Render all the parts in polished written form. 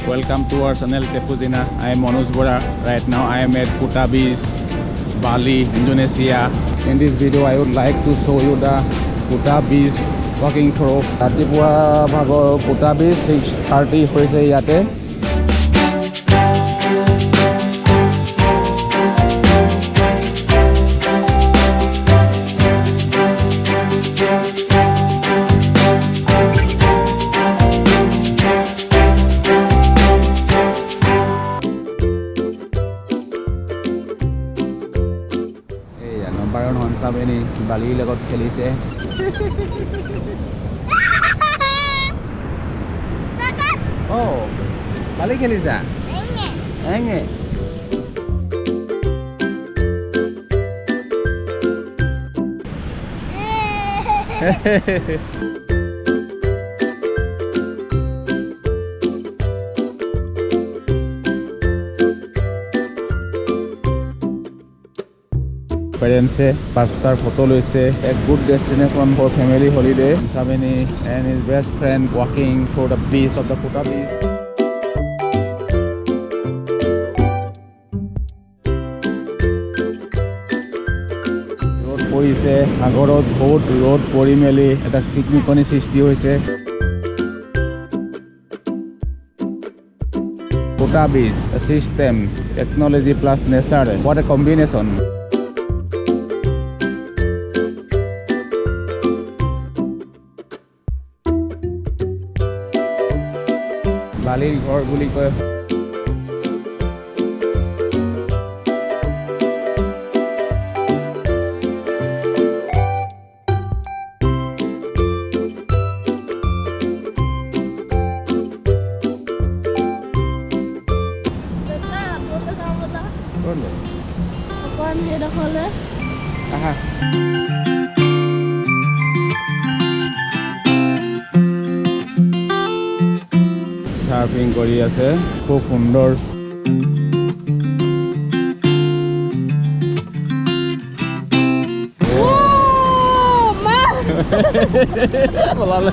Welcome to our channel Tepu Jina. I am Manoj Borah. Right now I am at Kuta Beach Bali Indonesia. In this video I would like to show you the Kuta Beach walking through. Ratipua bhagor Kuta Beach 6:30 hoise yate. Ini Bali লগত খেলিছে Oh Bali খেলিছা এঙে Parents pasar photo loise a good destination for family holiday. Sabini and his best friend walking through the beach of the Kuta Beach. Road porise agorot boat road pori meli eta siknikoni sisti hoise. Kuta Beach, a system, technology plus nature. What a combination. Bali ঘর বুলি কয় aha Surfing কৰি আছে খুব সুন্দৰ মা বলালে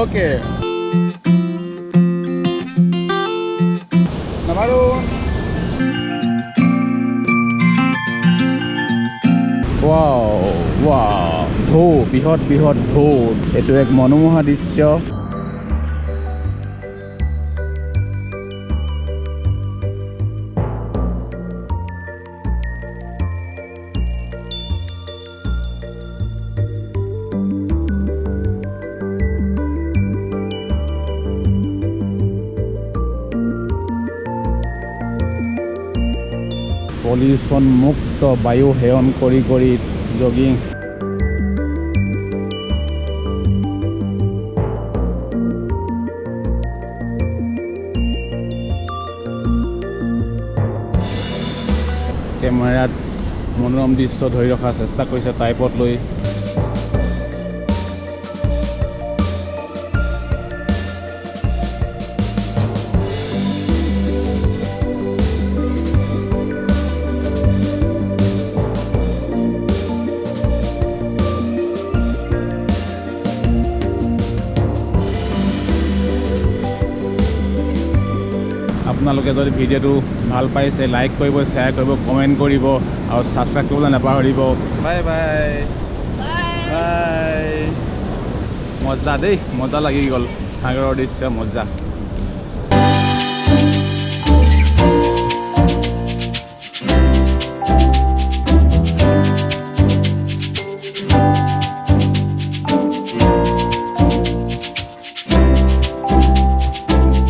Okay. Namarun. Wow. Dhou, bihot dhou. Etu ek monomoha drisya. Pollution mukto bayu heon kori jogging কেমেৰাত মনোৰম দৃশ্য ধৰি ৰখাৰ চেষ্টা কৰিছে টাইপত লৈ আপোনালোকে যদি ভিডিওটো ভাল পাইছে লাইক কৰিব শেয়াৰ কৰিব কমেন্ট কৰিব আৰু সাবস্ক্ৰাইব কৰিবলৈ নাপাহৰিব বাই বাই বাই মজা দেই মজা লাগি গ'ল সাগৰৰ দৃশ্য মজা